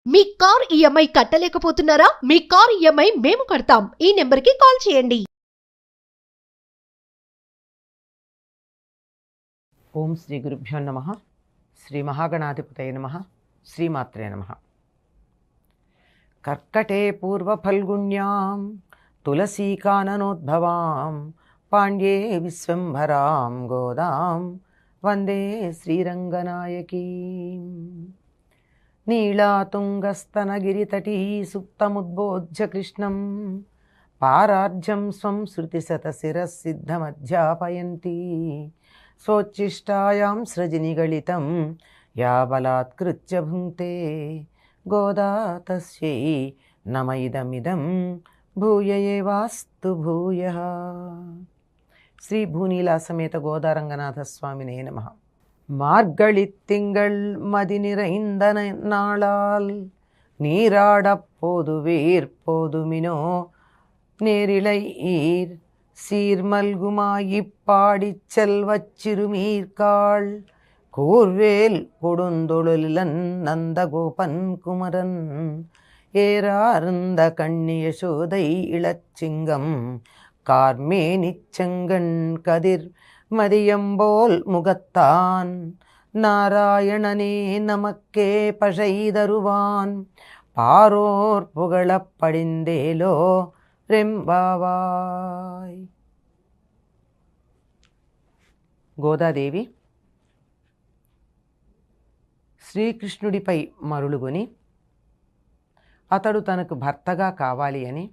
మీ car EMI కట్టలేకపోతున్నారా? మీ car EMI మేము కడతాం. ఈ నెంబర్కి కాల్ చేయండి. ఓం శ్రీ గురుభ్యో నమః. శ్రీ మహాగణాధిపతయే నమః. శ్రీమాత్రే నమః. కర్కటే పూర్వఫల్గుణ్యాం తులసీకాననోద్భవాం పాండ్యే విశ్వంభరాం గోదాం వందే శ్రీరంగనాయకీం. నీళాతుంగస్తనగిరితటీ సుప్తముద్బోధ్య కృష్ణం పారార్జం స్వం శృతిశతశిరసిద్ధమధ్యాపయంతి స్వోచ్ఛిష్టాయాం సృజనిగళితం యా బలాత్కృత్య భుంక్తే గోదా తస్యై నమ ఇదమిదం భూయ ఏవాస్తు భూయః. శ్రీ భూనీలా సమేత గోదారంగనాథ స్వామినే నమః. மார்கழித்திங்கள் மதி நிறைந்த நாளால் நீராடப் போதுவீர் போதுமினோ நேரிழை ஈர் சீர்மல்குமாயிப்பாடிச் செல்வச் சிறுமீர்காள் கூர்வேல் கொடுந்தொழிலன் நந்தகோபன் குமரன் ஏறார்ந்த கண்ணியசோதை இளச்சிங்கம் கார்மேனிச்செங்கண் கதிர் மதியம்போல் முகத்தான் நாராயணனே நமக்கே பழைதருவான் பாரோர் புகழப் படிந்தேலோ రెంబావాయ్. గోదాదేవి శ్రీకృష్ణుడిపై మరులుగొని అతడు తనకు భర్తగా కావాలి అని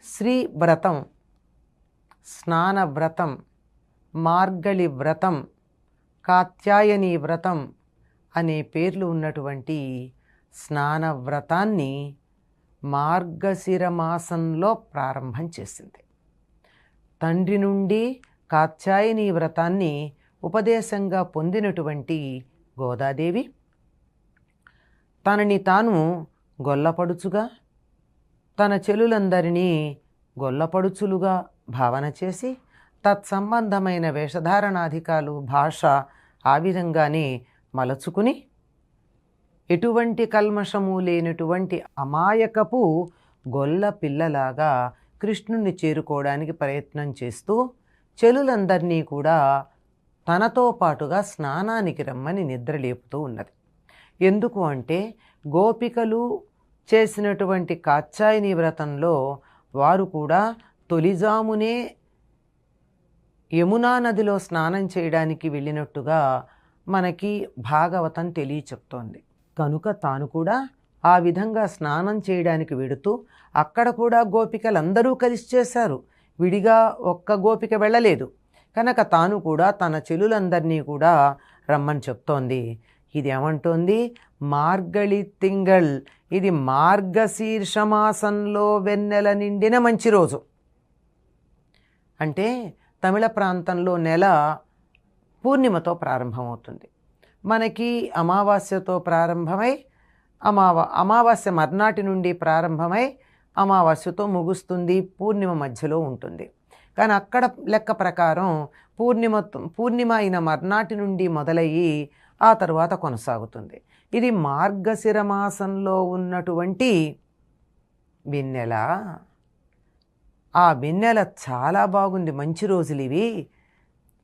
శ్రీవ్రతం, స్నానవ్రతం, మార్గళి వ్రతం, కాత్యాయని వ్రతం అనే పేర్లు ఉన్నటువంటి స్నానవ్రతాన్ని మార్గశిర మాసంలో ప్రారంభం చేసింది. తండ్రి నుండి కాత్యాయని వ్రతాన్ని ఉపదేశంగా పొందినటువంటి గోదాదేవి తనని తాను గొల్లపడుచుగా, తన చెలులందరినీ గొల్లపడుచులుగా భావన చేసి తత్సంబంధమైన వేషధారణాధికాలు, భాష ఆ విధంగానే మలచుకుని ఎటువంటి కల్మషము లేనటువంటి అమాయకపు గొల్ల పిల్లలాగా కృష్ణుణ్ణి చేరుకోవడానికి ప్రయత్నం చేస్తూ చెలులందరినీ కూడా తనతో పాటుగా స్నానానికి రమ్మని నిద్రలేపుతూ ఉన్నది. ఎందుకు అంటే గోపికలు చేసినటువంటి కాత్యాయని వ్రతంలో వారు కూడా తొలిజామునే యమునా నదిలో స్నానం చేయడానికి వెళ్ళినట్టుగా మనకి భాగవతం తెలియచెప్తోంది. కనుక తాను కూడా ఆ విధంగా స్నానం చేయడానికి వెడుతూ అక్కడ కూడా గోపికలందరూ కలిసి చేశారు. విడిగా ఒక్క గోపిక వెళ్ళలేదు. కనుక తాను కూడా తన చెలులందరినీ కూడా రమ్మని చెప్తోంది. ఇది ఏమంటోంది? మార్గళి తింగళ్, ఇది మార్గశీర్షమాసంలో వెన్నెల నిండిన మంచి రోజు. అంటే తమిళ ప్రాంతంలో నెల పూర్ణిమతో ప్రారంభమవుతుంది. మనకి అమావాస్యతో ప్రారంభమై అమావాస్య మర్నాటి నుండి ప్రారంభమై అమావాస్యతో ముగుస్తుంది, పూర్ణిమ మధ్యలో ఉంటుంది. కానీ అక్కడ లెక్క ప్రకారం పూర్ణిమ అయిన మర్నాటి నుండి మొదలయ్యి ఆ తరువాత కొనసాగుతుంది. ఇది మార్గశిర మాసంలో ఉన్నటువంటి వెన్నెల. ఆ వెన్నెల చాలా బాగుంది, మంచి రోజులు ఇవి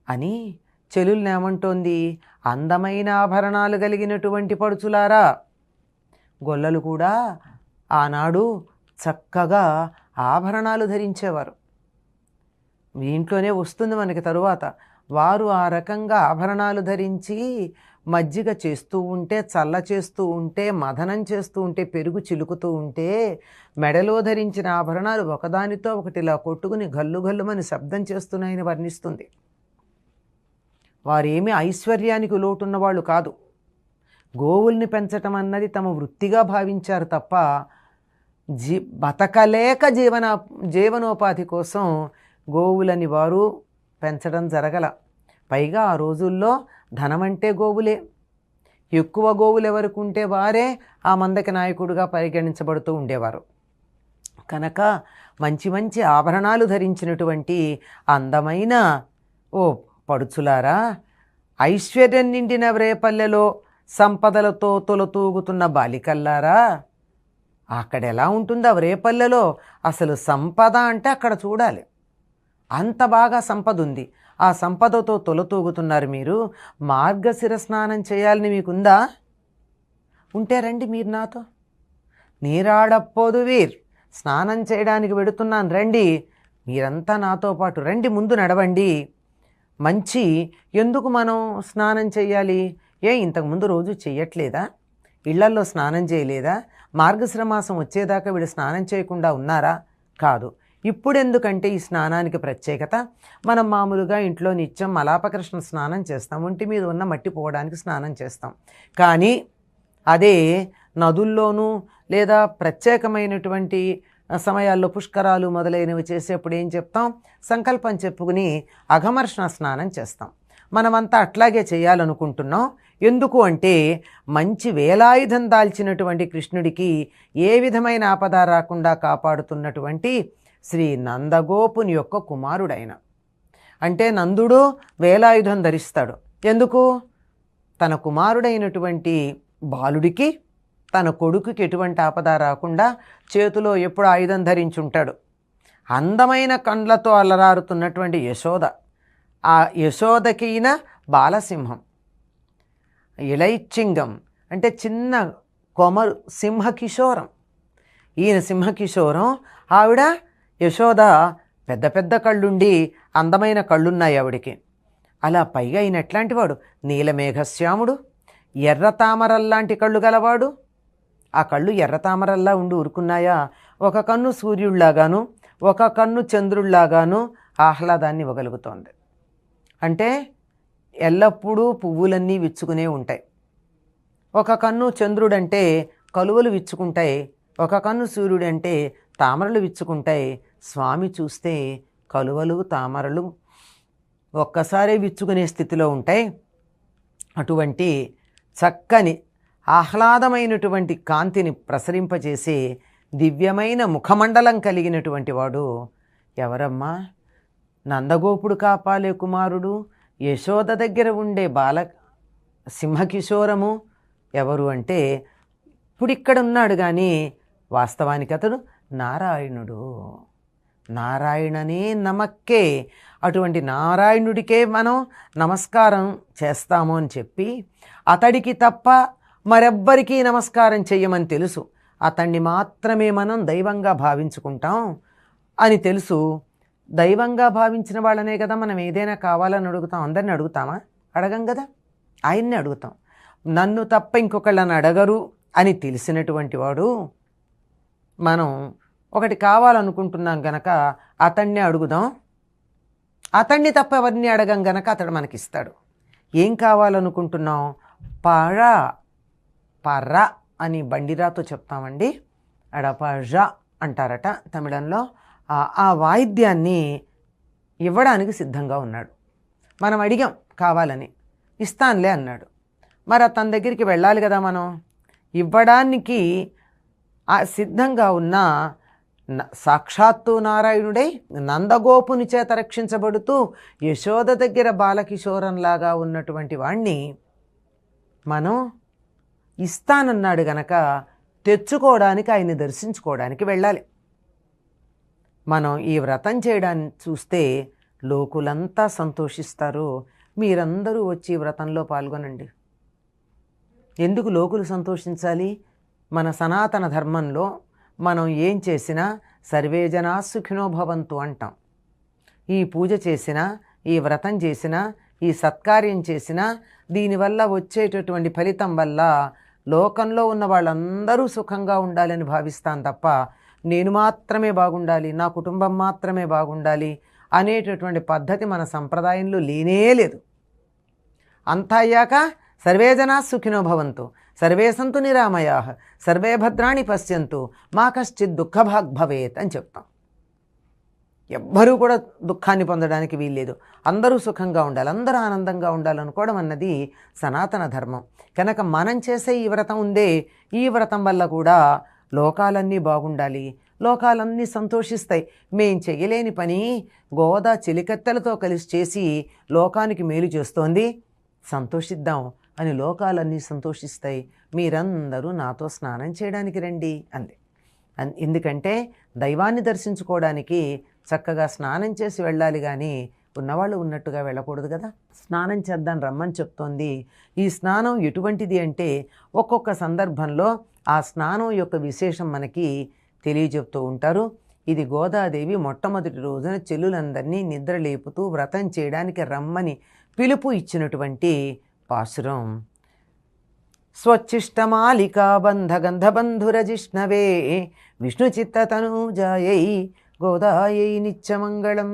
అని చెలుల్ని ఏమంటోంది? అందమైన ఆభరణాలు కలిగినటువంటి పడుచులారా. గొల్లలు కూడా ఆనాడు చక్కగా ఆభరణాలు ధరించేవారు. ఇంట్లోనే వస్తుంది మనకి తరువాత. వారు ఆ రకంగా ఆభరణాలు ధరించి మజ్జిగ చేస్తూ ఉంటే, చల్ల చేస్తూ ఉంటే, మదనం చేస్తూ ఉంటే, పెరుగు చిలుకుతూ ఉంటే మెడలో ధరించిన ఆభరణాలు ఒకదానితో ఒకటి ఇలా కొట్టుకుని గల్లు గల్లుమని శబ్దం చేస్తున్నాయని వర్ణిస్తుంది. వారేమీ ఐశ్వర్యానికి లోటున్న వాళ్ళు కాదు. గోవుల్ని పెంచటం అన్నది తమ వృత్తిగా భావించారు తప్ప బతకలేక జీవనోపాధి కోసం గోవులని వారు పెంచడం జరగల. పైగా ఆ రోజుల్లో ధనమంటే గోవులే. ఎక్కువ గోవులు ఎవరికి ఉంటే వారే ఆ మందకి నాయకుడిగా పరిగణించబడుతూ ఉండేవారు. కనుక మంచి మంచి ఆభరణాలు ధరించినటువంటి అందమైన ఓ పడుచులారా, ఐశ్వర్యం నిండిన రేపల్లెలో సంపదలతో తొలతూగుతున్న బాలికల్లారా, అక్కడ ఎలా ఉంటుందో రేపల్లెలో అసలు సంపద అంటే అక్కడ చూడాలి. అంత బాగా సంపద ఉంది. ఆ సంపదతో తొలతూగుతున్నారు మీరు. మార్గశిర స్నానం చేయాలని మీకుందా? ఉంటే రండి మీరు నాతో. నీరాడపోదు వీర్, స్నానం చేయడానికి వెడుతున్నాను రండి. మీరంతా నాతో పాటు రండి, ముందు నడవండి. మంచి ఎందుకు మనం స్నానం చేయాలి? ఇంతకుముందు రోజు చెయ్యట్లేదా? ఇళ్లల్లో స్నానం చేయలేదా? మార్గశిర మాసం వచ్చేదాకా వీడు స్నానం చేయకుండా ఉన్నారా? కాదు. ఇప్పుడెందుకంటే ఈ స్నానానికి ప్రత్యేకత, మనం మామూలుగా ఇంట్లో నిత్యం మలాపకృష్ణ స్నానం చేస్తాం, ఒంటి మీద ఉన్న మట్టి పోవడానికి స్నానం చేస్తాం. కానీ అదే నదుల్లోనూ లేదా ప్రత్యేకమైనటువంటి సమయాల్లో పుష్కరాలు మొదలైనవి చేసేప్పుడు ఏం చెప్తాం? సంకల్పం చెప్పుకుని అఘమర్షణ స్నానం చేస్తాం. మనమంతా అట్లాగే చేయాలనుకుంటున్నాం. ఎందుకు అంటే మంచి వేలాయుధం దాల్చినటువంటి కృష్ణుడికి ఏ విధమైన ఆపద రాకుండా కాపాడుతున్నటువంటి శ్రీ నందగోపుని యొక్క కుమారుడైన, అంటే నందుడు వేలాయుధం ధరిస్తాడు. ఎందుకు? తన కుమారుడైనటువంటి బాలుడికి, తన కొడుకుకి ఎటువంటి ఆపద రాకుండా చేతిలో ఎప్పుడు ఆయుధం ధరించుంటాడు. అందమైన కండ్లతో అలరారుతున్నటువంటి యశోద, ఆ యశోదకిన బాలసింహం, ఇళైచ్చింగం అంటే చిన్న కొమరు, సింహకిశోరం. ఈయన సింహకిశోరం, ఆవిడ యశోద పెద్ద పెద్ద కళ్ళుండి అందమైన కళ్ళున్నాయి ఆవిడికి. అలా పైగా ఈయన ఎట్లాంటి వాడు? నీలమేఘశ్యాముడు, ఎర్ర తామరల్లాంటి కళ్ళు గలవాడు. ఆ కళ్ళు ఎర్ర తామరల్లా ఉండి ఊరుకున్నాయా? ఒక కన్ను సూర్యుళ్లాగాను, ఒక కన్ను చంద్రుళ్లాగాను ఆహ్లాదాన్ని ఇవ్వగలుగుతోంది. అంటే ఎల్లప్పుడూ పువ్వులన్నీ విచ్చుకునే ఉంటాయి. ఒక కన్ను చంద్రుడంటే కలువలు విచ్చుకుంటాయి, ఒక కన్ను సూర్యుడంటే తామరలు విచ్చుకుంటాయి. స్వామి చూస్తే కలువలు తామరలు ఒక్కసారే విచ్చుకునే స్థితిలో ఉంటాయి. అటువంటి చక్కని ఆహ్లాదమైనటువంటి కాంతిని ప్రసరింపజేసే దివ్యమైన ముఖమండలం కలిగినటువంటి వాడు ఎవరమ్మా? నందగోపుడు కాపాలే కుమారుడు, యశోద దగ్గర ఉండే బాల సింహకిశోరము. ఎవరు అంటే ఇప్పుడిక్కడ ఉన్నాడు కానీ వాస్తవానికి అతడు నారాయణుడు. నారాయణనే నమక్కే, అటువంటి నారాయణుడికే మనం నమస్కారం చేస్తాము అని చెప్పి, అతడికి తప్ప మరెవ్వరికీ నమస్కారం చెయ్యమని తెలుసు. అతన్ని మాత్రమే మనం దైవంగా భావించుకుంటాం అని తెలుసు. దైవంగా భావించిన వాళ్ళనే కదా మనం ఏదైనా కావాలని అడుగుతాం. అందరిని అడుగుతామా? అడగం కదా, ఆయన్ని అడుగుతాం. నన్ను తప్ప ఇంకొకళ్ళని అడగరు అని తెలిసినటువంటి వాడు, మనం ఒకటి కావాలనుకుంటున్నాం గనక అతన్నే అడుగుదాం. అతన్ని తప్ప ఎవరిని అడగం గనక అతడు మనకిస్తాడు. ఏం కావాలనుకుంటున్నాం? పర్ర అని బండిరాతో చెప్తామండి. అడపజ అంటారట తమిళంలో. ఆ వాయిద్యాన్ని ఇవ్వడానికి సిద్ధంగా ఉన్నాడు. మనం అడిగాం కావాలని, ఇస్తానులే అన్నాడు. మరి తన దగ్గరికి వెళ్ళాలి కదా మనం. ఇవ్వడానికి సిద్ధంగా ఉన్న సాక్షాత్తు నారాయణుడై నందగోపుని చేత రక్షించబడుతూ యశోద దగ్గర బాలకిశోరంలాగా ఉన్నటువంటి వాణ్ణి మనం ఇస్తానన్నాడు గనక తెచ్చుకోవడానికి, ఆయన్ని దర్శించుకోవడానికి వెళ్ళాలి. మనం ఈ వ్రతం చేయడాన్ని చూస్తే లోకులంతా సంతోషిస్తారు. మీరందరూ వచ్చి వ్రతంలో పాల్గొనండి. ఎందుకు లోకులు సంతోషించాలి? మన సనాతన ధర్మంలో మనం ఏం చేసినా సర్వే జనా సుఖినో భవంతు అంటాం. ఈ పూజ చేసినా, ఈ వ్రతం చేసినా, ఈ సత్కార్యం చేసినా దీనివల్ల వచ్చేటటువంటి ఫలితం వల్ల లోకంలో ఉన్న వాళ్ళందరూ సుఖంగా ఉండాలని భావిస్తాను తప్ప నేను మాత్రమే బాగుండాలి, నా కుటుంబం మాత్రమే బాగుండాలి అనేటటువంటి పద్ధతి మన సంప్రదాయంలో లేనే లేదు. అంతా అయ్యాక సర్వే జనా సుఖినో భవంతు, సర్వే సంతు నిరామయాః, సర్వే భద్రాణి పశ్యంతు, మా కశ్చిత్ దుఃఖభాగ్ భవేత్ అని చెప్తాం. ఎవ్వరూ కూడా దుఃఖాన్ని పొందడానికి వీల్లేదు. అందరూ సుఖంగా ఉండాలి, అందరూ ఆనందంగా ఉండాలనుకోవడం అన్నది సనాతన ధర్మం. కనుక మనం చేసే ఈ వ్రతం ఉందే, ఈ వ్రతం వల్ల కూడా లోకాలన్నీ బాగుండాలి, లోకాలన్నీ సంతోషిస్తాయి. మేం చెయ్యలేని పని గోదా చెలికత్తెలతో కలిసి చేసి లోకానికి మేలు చేస్తోంది, సంతోషిద్దాం అని లోకాలన్నీ సంతోషిస్తాయి. మీరందరూ నాతో స్నానం చేయడానికి రండి అంది. ఎందుకంటే దైవాన్ని దర్శించుకోవడానికి చక్కగా స్నానం చేసి వెళ్ళాలి, కానీ ఉన్నవాళ్ళు ఉన్నట్టుగా వెళ్ళకూడదు కదా. స్నానం చేద్దాం రమ్మని చెప్తోంది. ఈ స్నానం ఎటువంటిది అంటే ఒక్కొక్క సందర్భంలో ఆ స్నానం యొక్క విశేషం మనకి తెలియజెప్తూ ఉంటారు. ఇది గోదాదేవి మొట్టమొదటి రోజున చెల్లులందరినీ నిద్ర లేపుతూ వ్రతం చేయడానికి రమ్మని పిలుపు ఇచ్చినటువంటి పాశురం. స్వచ్ఛిష్టమాలికా బంధ గంధబంధురజిష్ణవే విష్ణు చిత్తతనూజాయై గోదాయై నిత్యమంగళం.